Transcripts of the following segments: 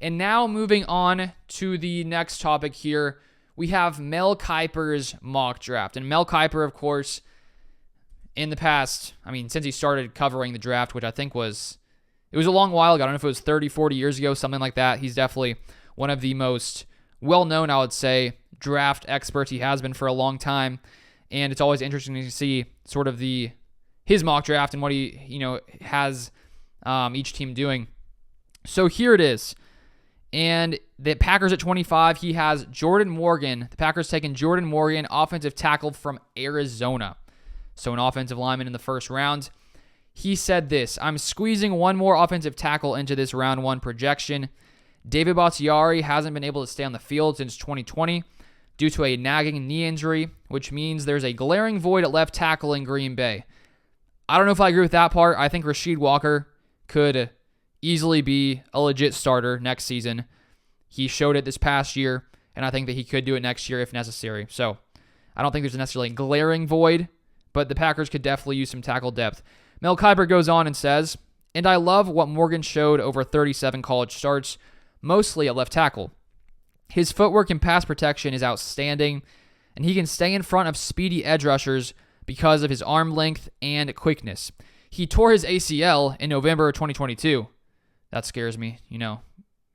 And now moving on to the next topic here, we have Mel Kiper's mock draft. And Mel Kiper, of course, in the past, since he started covering the draft, which I think it was a long while ago. I don't know if it was 30, 40 years ago, something like that. He's definitely one of the most well-known, I would say, draft experts. He has been for a long time. And it's always interesting to see sort of his mock draft and what he has each team doing. So here it is. And the Packers at 25, he has Jordan Morgan. The Packers taking Jordan Morgan, offensive tackle from Arizona. So an offensive lineman in the first round. He said this: I'm squeezing one more offensive tackle into this round one projection. David Bakhtiari hasn't been able to stay on the field since 2020 due to a nagging knee injury, which means there's a glaring void at left tackle in Green Bay. I don't know if I agree with that part. I think Rasheed Walker could easily be a legit starter next season. He showed it this past year, and I think that he could do it next year if necessary. So I don't think there's necessarily a glaring void, but the Packers could definitely use some tackle depth. Mel Kiper goes on and says, and I love what Morgan showed over 37 college starts, mostly at left tackle. His footwork and pass protection is outstanding, and he can stay in front of speedy edge rushers because of his arm length and quickness. He tore his ACL in November of 2022. That scares me, a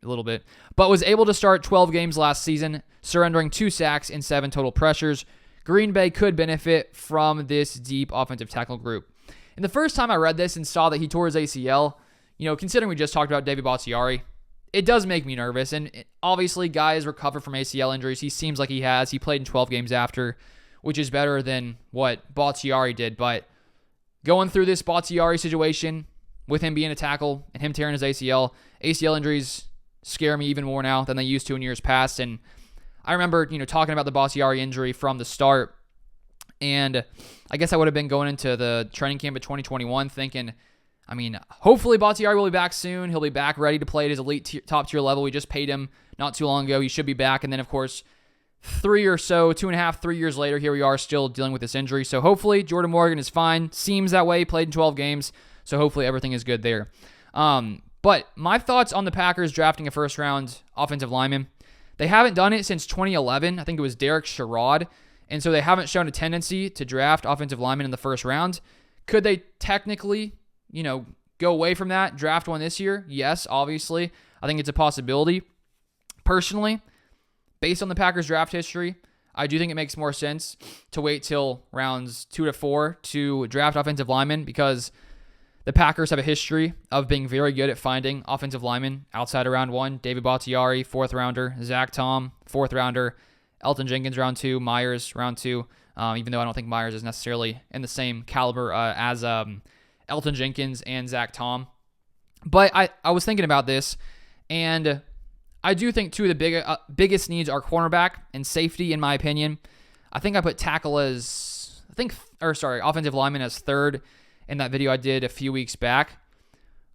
little bit. But was able to start 12 games last season, surrendering 2 sacks and 7 total pressures. Green Bay could benefit from this deep offensive tackle group. And the first time I read this and saw that he tore his ACL, considering we just talked about David Bakhtiari, it does make me nervous. And obviously, guys recover from ACL injuries. He seems like he has. He played in 12 games after, which is better than what Bakhtiari did. But going through this Bakhtiari situation, with him being a tackle and him tearing his ACL injuries scare me even more now than they used to in years past. And I remember, talking about the Bakhtiari injury from the start. And I guess I would have been going into the training camp of 2021 thinking, hopefully Bakhtiari will be back soon. He'll be back ready to play at his elite top tier level. We just paid him not too long ago. He should be back. And then, of course, 3 years later, here we are still dealing with this injury. So hopefully Jordan Morgan is fine. Seems that way. Played in 12 games. So hopefully everything is good there. But my thoughts on the Packers drafting a first-round offensive lineman, they haven't done it since 2011. I think it was Derek Sherrod. And so they haven't shown a tendency to draft offensive linemen in the first round. Could they technically, go away from that, draft one this year? Yes, obviously. I think it's a possibility. Personally, based on the Packers draft history, I do think it makes more sense to wait till rounds 2 to 4 to draft offensive linemen because the Packers have a history of being very good at finding offensive linemen outside of round 1. David Bakhtiari, 4th rounder. Zach Tom, 4th rounder. Elton Jenkins, round 2. Myers, round 2. Even though I don't think Myers is necessarily in the same caliber as Elton Jenkins and Zach Tom. But I was thinking about this, and I do think two of the biggest needs are cornerback and safety, in my opinion. I think I put tackle offensive lineman as 3rd in that video I did a few weeks back.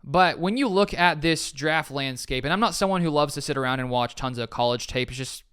But when you look at this draft landscape, and I'm not someone who loves to sit around and watch tons of college tape. It's just,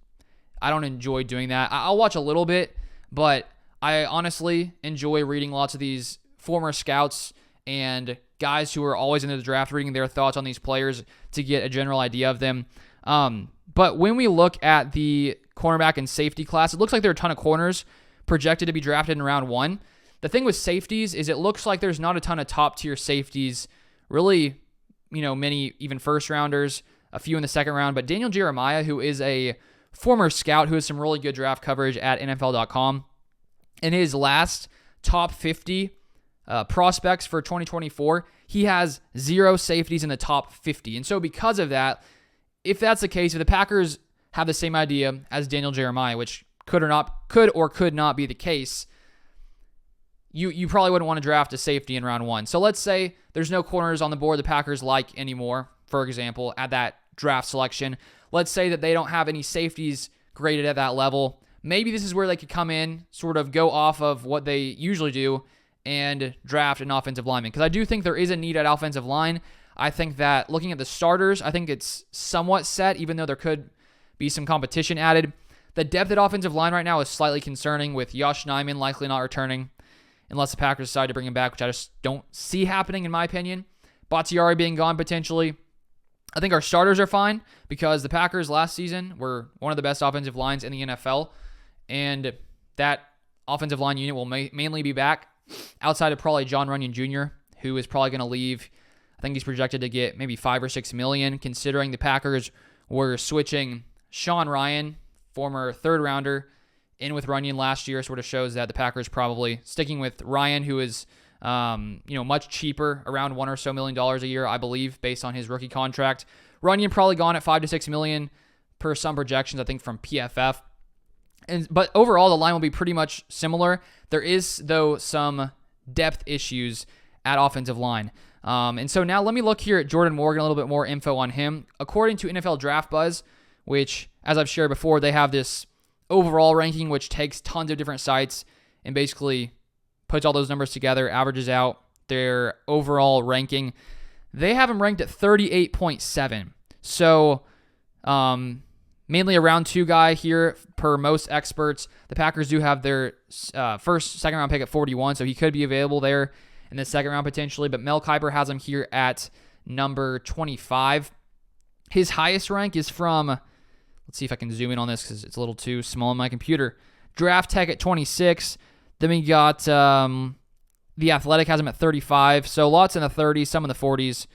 I don't enjoy doing that. I'll watch a little bit, but I honestly enjoy reading lots of these former scouts and guys who are always into the draft, reading their thoughts on these players to get a general idea of them. But when we look at the cornerback and safety class, it looks like there are a ton of corners projected to be drafted in round 1. The thing with safeties is it looks like there's not a ton of top-tier safeties, really, many even first-rounders, a few in the second round. But Daniel Jeremiah, who is a former scout who has some really good draft coverage at NFL.com, in his last top 50 prospects for 2024, he has 0 safeties in the top 50. And so because of that, if that's the case, if the Packers have the same idea as Daniel Jeremiah, which could or could not be the case, you probably wouldn't want to draft a safety in round 1. So let's say there's no corners on the board the Packers like anymore, for example, at that draft selection. Let's say that they don't have any safeties graded at that level. Maybe this is where they could come in, sort of go off of what they usually do and draft an offensive lineman. Because I do think there is a need at offensive line. I think that looking at the starters, I think it's somewhat set, even though there could be some competition added. The depth at offensive line right now is slightly concerning, with Josh Nijman likely not returning unless the Packers decide to bring him back, which I just don't see happening in my opinion. Bakhtiari being gone potentially. I think our starters are fine because the Packers last season were one of the best offensive lines in the NFL, and that offensive line unit will mainly be back outside of probably John Runyon Jr., who is probably going to leave. I think he's projected to get maybe $5 or $6 million, considering the Packers were switching Sean Ryan, former third rounder, in with Runyon last year. Sort of shows that the Packers probably sticking with Ryan, who is much cheaper, around $1 million or so a year, I believe, based on his rookie contract. Runyon probably gone at $5 to $6 million per some projections, I think, from PFF. But overall, the line will be pretty much similar. There is, though, some depth issues at offensive line. And so now let me look here at Jordan Morgan, a little bit more info on him. According to NFL Draft Buzz, which, as I've shared before, they have this overall ranking, which takes tons of different sites and basically puts all those numbers together, averages out their overall ranking. They have him ranked at 38.7. So, mainly a round 2 guy here per most experts. The Packers do have their second round pick at 41, so he could be available there in the second round potentially. But Mel Kiper has him here at number 25. His highest rank is from, let's see if I can zoom in on this because it's a little too small on my computer. Draft Tech at 26. Then we got The Athletic has him at 35. So lots in the 30s, some in the 40s,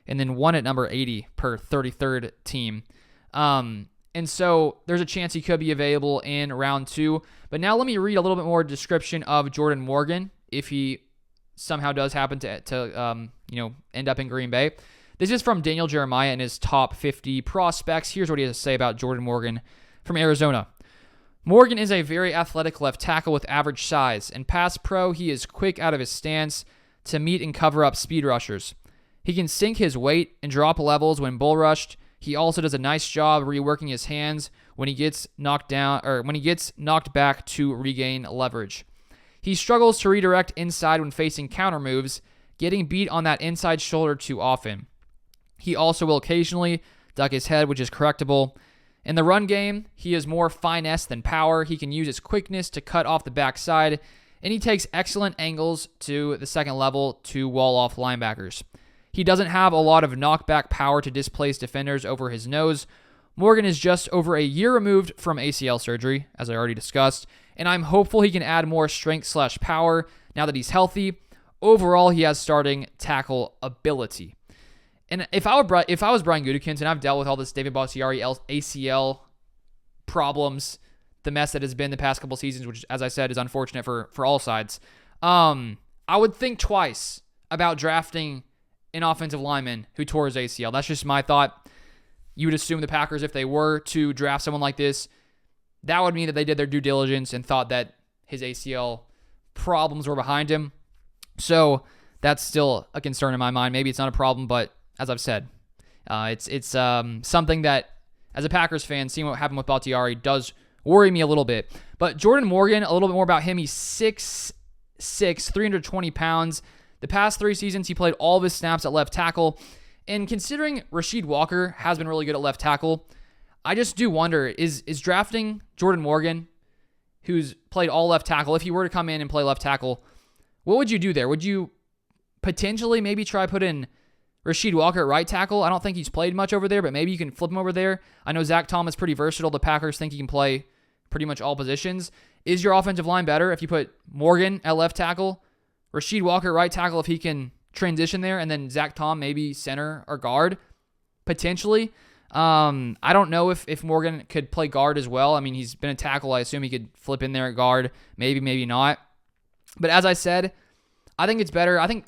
and then one at number 80 per 33rd team. And so there's a chance he could be available in round 2. But now let me read a little bit more description of Jordan Morgan if he somehow does happen to end up in Green Bay. This is from Daniel Jeremiah in his top 50 prospects. Here's what he has to say about Jordan Morgan from Arizona. Morgan is a very athletic left tackle with average size. In pass pro, he is quick out of his stance to meet and cover up speed rushers. He can sink his weight and drop levels when bull rushed. He also does a nice job reworking his hands when he gets knocked down or when he gets knocked back to regain leverage. He struggles to redirect inside when facing counter moves, getting beat on that inside shoulder too often. He also will occasionally duck his head, which is correctable. In the run game, he is more finesse than power. He can use his quickness to cut off the backside, and he takes excellent angles to the second level to wall off linebackers. He doesn't have a lot of knockback power to displace defenders over his nose. Morgan is just over a year removed from ACL surgery, as I already discussed, and I'm hopeful he can add more strength/power now that he's healthy. Overall, he has starting tackle ability. And if I was Brian Gutekunst, and I've dealt with all this David Bakhtiari ACL problems, the mess that has been the past couple seasons, which, as I said, is unfortunate for all sides, I would think twice about drafting an offensive lineman who tore his ACL. That's just my thought. You would assume the Packers, if they were to draft someone like this, that would mean that they did their due diligence and thought that his ACL problems were behind him. So that's still a concern in my mind. Maybe it's not a problem, but as I've said, it's something that, as a Packers fan, seeing what happened with Bakhtiari does worry me a little bit. But Jordan Morgan, a little bit more about him. He's 6'6", 320 pounds. The past 3 seasons, he played all of his snaps at left tackle. And considering Rasheed Walker has been really good at left tackle, I just do wonder, is drafting Jordan Morgan, who's played all left tackle, if he were to come in and play left tackle, what would you do there? Would you potentially maybe try put in Rasheed Walker at right tackle? I don't think he's played much over there, but maybe you can flip him over there. I know Zach Tom is pretty versatile. The Packers think he can play pretty much all positions. Is your offensive line better if you put Morgan at left tackle, Rasheed Walker at right tackle if he can transition there, and then Zach Tom maybe center or guard, potentially? I don't know if Morgan could play guard as well. I mean, he's been a tackle. I assume he could flip in there at guard. Maybe not. But as I said, I think it's better. I think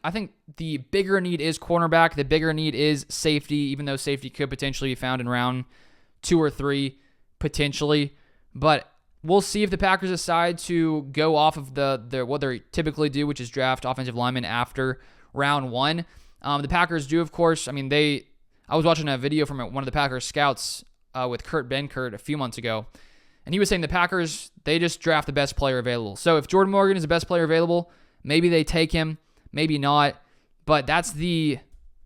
the bigger need is cornerback. The bigger need is safety, even though safety could potentially be found in round 2 or 3, potentially. But we'll see if the Packers decide to go off of the what they typically do, which is draft offensive linemen after round 1. The Packers do, of course. I mean, I was watching a video from one of the Packers scouts with Kurt Benkert a few months ago, and he was saying the Packers, they just draft the best player available. So if Jordan Morgan is the best player available, maybe they take him, maybe not. But that's the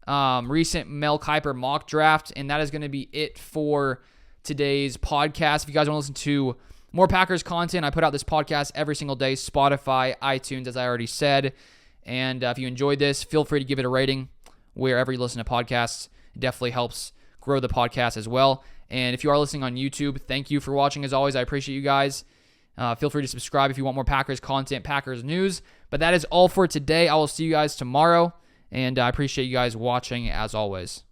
recent Mel Kiper mock draft, and that is going to be it for today's podcast. If you guys want to listen to more Packers content, I put out this podcast every single day, Spotify, iTunes, as I already said. And if you enjoyed this, feel free to give it a rating wherever you listen to podcasts. It definitely helps grow the podcast as well. And if you are listening on YouTube, thank you for watching as always. I appreciate you guys. Feel free to subscribe if you want more Packers content, Packers news. But that is all for today. I will see you guys tomorrow. And I appreciate you guys watching as always.